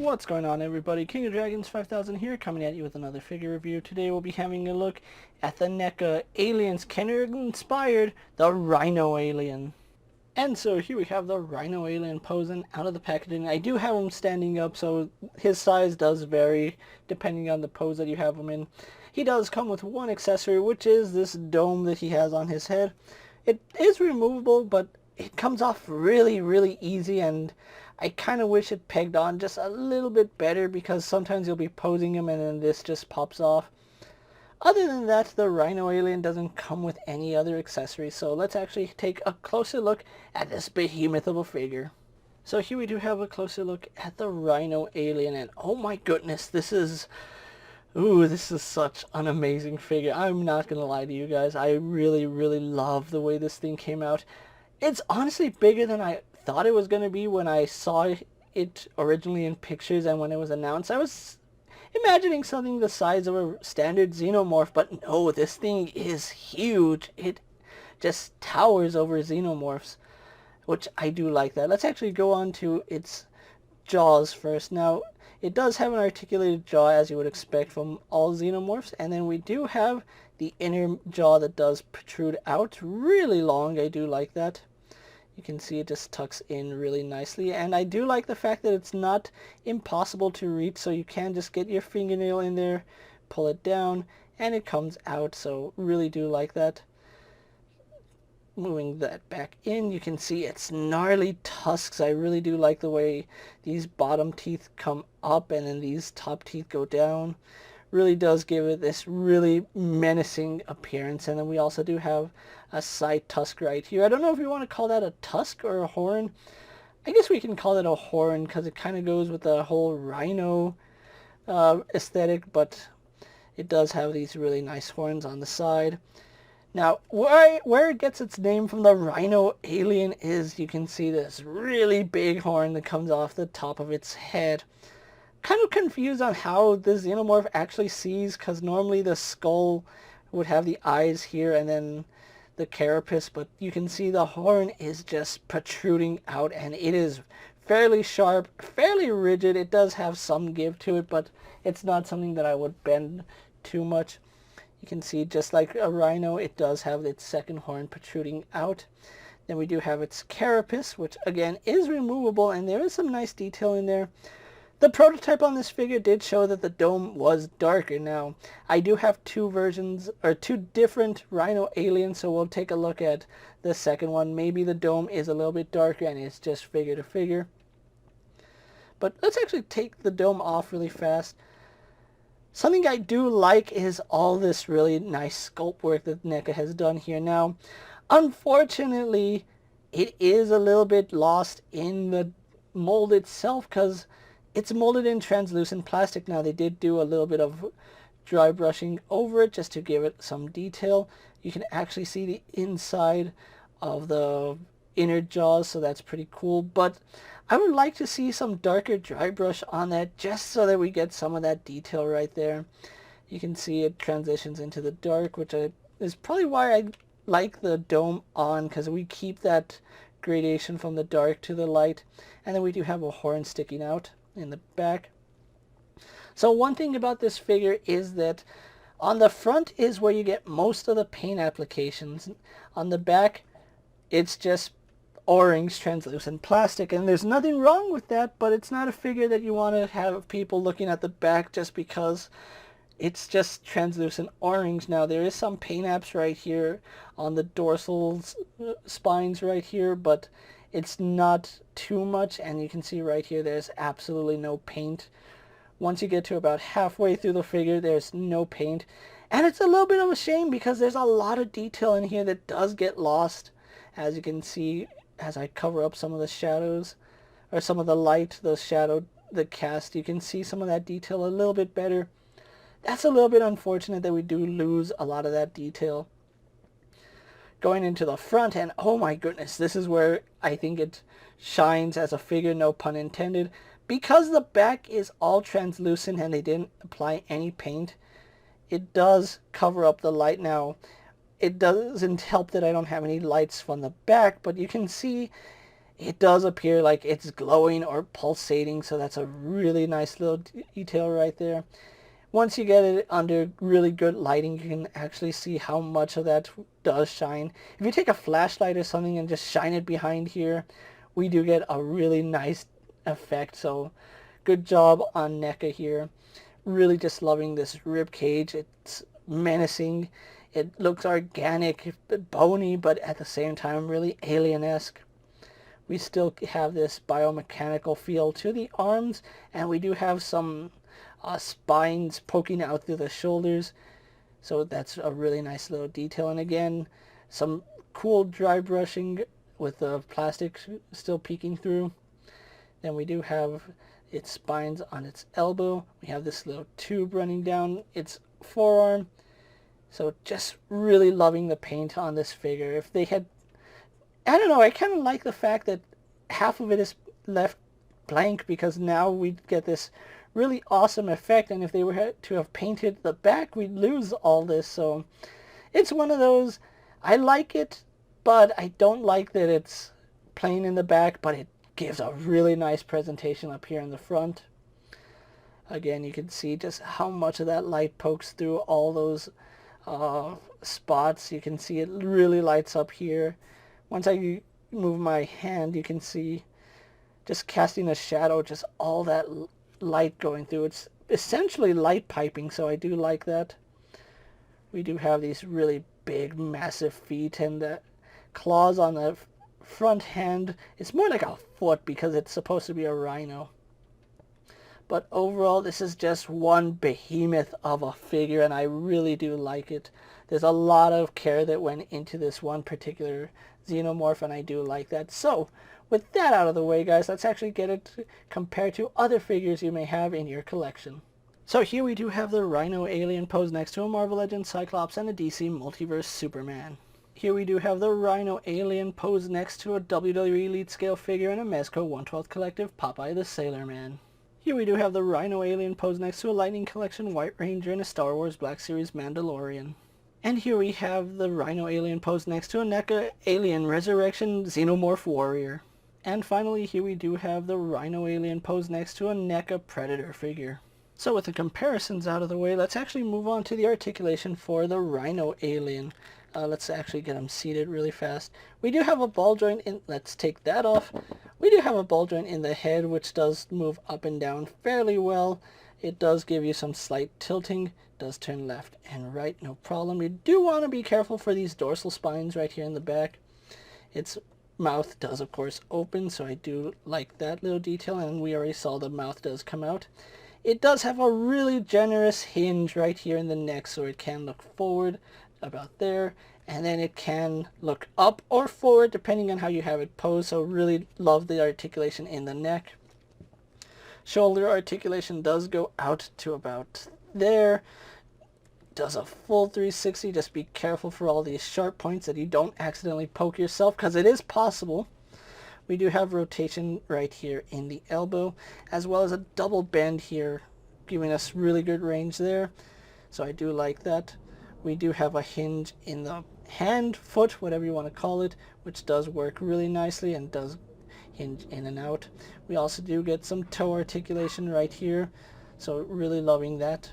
What's going on, everybody? King of Dragons 5000 here, coming at you with another figure review. Today we'll be having a look at the Neca aliens, Kenner-inspired, the Rhino alien. And so here we have the Rhino alien posing out of the packaging. I do have him standing up, so his size does vary depending on the pose that you have him in. He does come with one accessory, which is this dome that he has on his head. It is removable, but it comes off really easy, and I kind of wish it pegged on just a little bit better, because sometimes you'll be posing him and then this just pops off. Other than that, the Rhino alien doesn't come with any other accessories, so let's actually take a closer look at this behemoth of a figure. So here we do have a closer look at the Rhino alien, and oh my goodness, this is such an amazing figure. I'm not gonna lie to you guys, I really love the way this thing came out. It's honestly bigger than I thought it was going to be when I saw it originally in pictures, and when it was announced I was imagining something the size of a standard xenomorph, but no, this thing is huge. It just towers over xenomorphs, which I do like that. Let's actually go on to its jaws first. Now, it does have an articulated jaw, as you would expect from all xenomorphs, and then we do have the inner jaw that does protrude out really long. I do like that. You can see it just tucks in really nicely, and I do like the fact that it's not impossible to reach, so you can just get your fingernail in there, pull it down, and it comes out, so really do like that. Moving that back in, you can see its gnarly tusks. I really do like the way these bottom teeth come up and then these top teeth go down. Really does give it this really menacing appearance. And then we also do have a side tusk right here. I don't know if you want to call that a tusk or a horn. I guess we can call it a horn because it kind of goes with the whole rhino aesthetic, but it does have these really nice horns on the side. Now, where it gets its name from, the Rhino alien, is you can see this really big horn that comes off the top of its head. Kind of confused on how the xenomorph actually sees, because normally the skull would have the eyes here and then the carapace, but you can see the horn is just protruding out, and it is fairly sharp, fairly rigid. It does have some give to it, but it's not something that I would bend too much. You can see, just like a rhino, it does have its second horn protruding out. Then we do have its carapace, which again is removable, and there is some nice detail in there. The prototype on this figure did show that the dome was darker. Now, I do have two versions, or two different Rhino aliens, so we'll take a look at the second one. Maybe the dome is a little bit darker and it's just figure to figure. But let's actually take the dome off really fast. Something I do like is all this really nice sculpt work that Neca has done here. Now, unfortunately, it is a little bit lost in the mold itself, because it's molded in translucent plastic. Now, they did do a little bit of dry brushing over it just to give it some detail. You can actually see the inside of the inner jaws, so that's pretty cool. But I would like to see some darker dry brush on that, just so that we get some of that detail right there. You can see it transitions into the dark, which is probably why I like the dome on, because we keep that gradation from the dark to the light. And then we do have a horn sticking out in the back. So one thing about this figure is that on the front is where you get most of the paint applications. On the back, it's just orange translucent plastic, and there's nothing wrong with that, but it's not a figure that you want to have people looking at the back just because it's just translucent orange. Now, there is some paint apps right here on the dorsal spines right here, but it's not too much, and you can see right here there's absolutely no paint. Once you get to about halfway through the figure, there's no paint, and it's a little bit of a shame because there's a lot of detail in here that does get lost. As you can see, as I cover up some of the shadows, or some of the light, the shadow, the cast, you can see some of that detail a little bit better. That's a little bit unfortunate that we do lose a lot of that detail. Going into the front, and oh my goodness, this is where I think it shines as a figure, no pun intended. Because the back is all translucent and they didn't apply any paint, it does cover up the light. Now, it doesn't help that I don't have any lights from the back, but you can see it does appear like it's glowing or pulsating, so that's a really nice little detail right there. Once you get it under really good lighting, you can actually see how much of that does shine. If you take a flashlight or something and just shine it behind here, we do get a really nice effect. So good job on Neca here. Really just loving this rib cage. It's menacing. It looks organic, bony, but at the same time really alien-esque. We still have this biomechanical feel to the arms, and we do have some spines poking out through the shoulders, so that's a really nice little detail. And again, some cool dry brushing with the plastic still peeking through. Then we do have its spines on its elbow. We have this little tube running down its forearm. So just really loving the paint on this figure. If they had, I don't know, I kind of like the fact that half of it is left blank, because now we get this really awesome effect, and if they were to have painted the back, we'd lose all this. So it's one of those, I like it, but I don't like that it's plain in the back, but it gives a really nice presentation up here in the front. Again, you can see just how much of that light pokes through all those spots. You can see it really lights up here. Once I move my hand, you can see just casting a shadow, just all that light going through. It's essentially light piping, so I do like that. We do have these really big, massive feet, and the claws on the front hand. It's more like a foot because it's supposed to be a rhino. But overall, this is just one behemoth of a figure, and I really do like it. There's a lot of care that went into this one particular xenomorph, and I do like that. So, with that out of the way, guys, let's actually get it compared to other figures you may have in your collection. So here we do have the Rhino alien posed next to a Marvel Legends Cyclops and a DC Multiverse Superman. Here we do have the Rhino alien posed next to a WWE Elite Scale figure and a Mezco 1/12 Collective Popeye the Sailor Man. Here we do have the Rhino alien posed next to a Lightning Collection White Ranger and a Star Wars Black Series Mandalorian. And here we have the Rhino alien posed next to a Neca alien Resurrection Xenomorph Warrior. And finally, here we do have the Rhino alien posed next to a Neca Predator figure. So with the comparisons out of the way, let's actually move on to the articulation for the Rhino alien. Let's actually get them seated really fast. We do have a ball joint in, let's take that off. We do have a ball joint in the head, which does move up and down fairly well. It does give you some slight tilting, does turn left and right, no problem. You do want to be careful for these dorsal spines right here in the back. Its mouth does of course open, so I do like that little detail, and we already saw the mouth does come out. It does have a really generous hinge right here in the neck, so it can look forward about there, and then it can look up or forward depending on how you have it posed. So really love the articulation in the neck. Shoulder articulation does go out to about there. Does a full 360. Just be careful for all these sharp points that you don't accidentally poke yourself, because it is possible. We do have rotation right here in the elbow, as well as a double bend here, giving us really good range there. So I do like that. We do have a hinge in the hand, foot, whatever you want to call it, which does work really nicely and does hinge in and out. We also do get some toe articulation right here, so really loving that.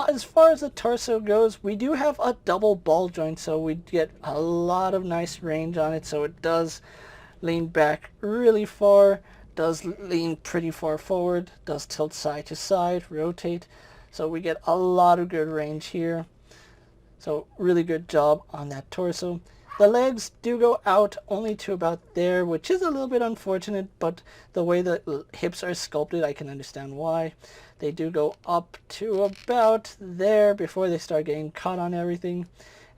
As far as the torso goes, we do have a double ball joint, so we get a lot of nice range on it. So it does lean back really far, does lean pretty far forward, does tilt side to side, rotate. So we get a lot of good range here. So really good job on that torso. The legs do go out only to about there, which is a little bit unfortunate, but the way the hips are sculpted, I can understand why. They do go up to about there before they start getting caught on everything,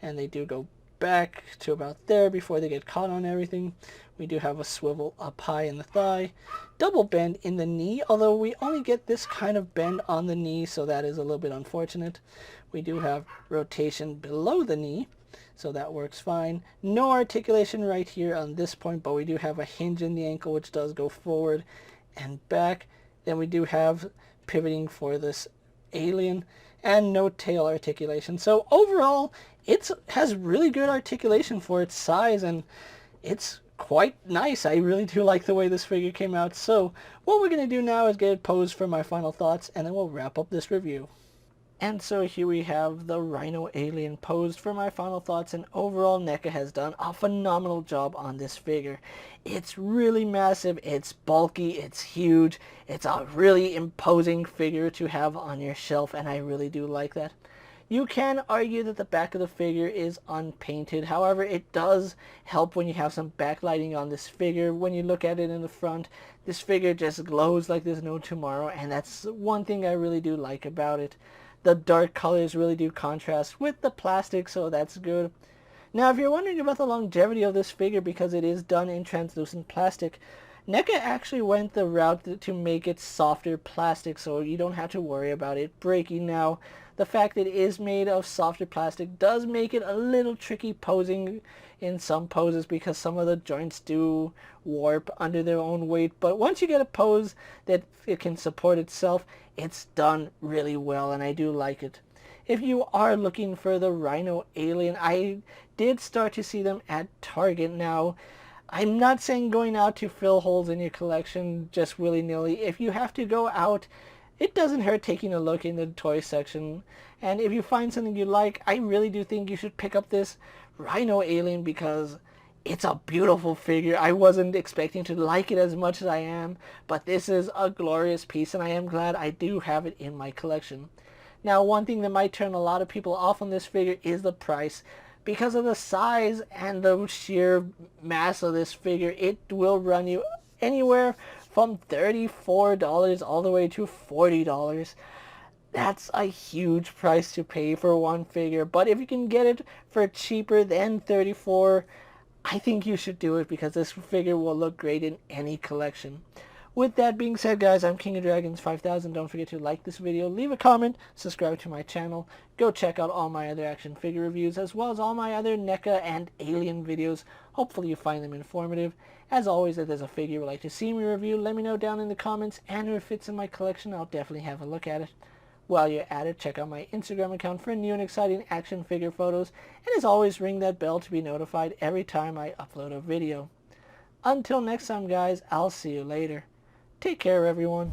and they do go back to about there before they get caught on everything. We do have a swivel up high in the thigh, double bend in the knee, although we only get this kind of bend on the knee, so that is a little bit unfortunate. We do have rotation below the knee, so that works fine. No articulation right here on this point, but we do have a hinge in the ankle, which does go forward and back. Then we do have pivoting for this alien, and no tail articulation. So overall, it has really good articulation for its size, and it's quite nice. I really do like the way this figure came out. So what we're going to do now is get it posed for my final thoughts, and then we'll wrap up this review. And so here we have the Rhino alien posed for my final thoughts, and overall Neca has done a phenomenal job on this figure. It's really massive, it's bulky, it's huge, it's a really imposing figure to have on your shelf, and I really do like that. You can argue that the back of the figure is unpainted. However, it does help when you have some backlighting on this figure. When you look at it in the front, this figure just glows like there's no tomorrow, and that's one thing I really do like about it. The dark colors really do contrast with the plastic, so that's good. Now, if you're wondering about the longevity of this figure because it is done in translucent plastic, Neca actually went the route to make it softer plastic, so you don't have to worry about it breaking. Now, the fact that it is made of softer plastic does make it a little tricky posing in some poses because some of the joints do warp under their own weight. But once you get a pose that it can support itself, it's done really well, and I do like it. If you are looking for the Rhino alien, I did start to see them at Target. Now, I'm not saying going out to fill holes in your collection just willy-nilly. If you have to go out, it doesn't hurt taking a look in the toy section. And if you find something you like, I really do think you should pick up this Rhino alien because it's a beautiful figure. I wasn't expecting to like it as much as I am, but this is a glorious piece, and I am glad I do have it in my collection. Now, one thing that might turn a lot of people off on this figure is the price. Because of the size and the sheer mass of this figure, it will run you anywhere from $34 all the way to $40. That's a huge price to pay for one figure, but if you can get it for cheaper than $34, I think you should do it because this figure will look great in any collection. With that being said, guys, I'm KingofDragons 5000. Don't forget to like this video, leave a comment, subscribe to my channel. Go check out all my other action figure reviews as well as all my other NECA and Alien videos. Hopefully you find them informative. As always, if there's a figure you would like to see me review, let me know down in the comments, and if it fits in my collection, I'll definitely have a look at it. While you're at it, check out my Instagram account for new and exciting action figure photos, and as always, ring that bell to be notified every time I upload a video. Until next time, guys, I'll see you later. Take care, everyone.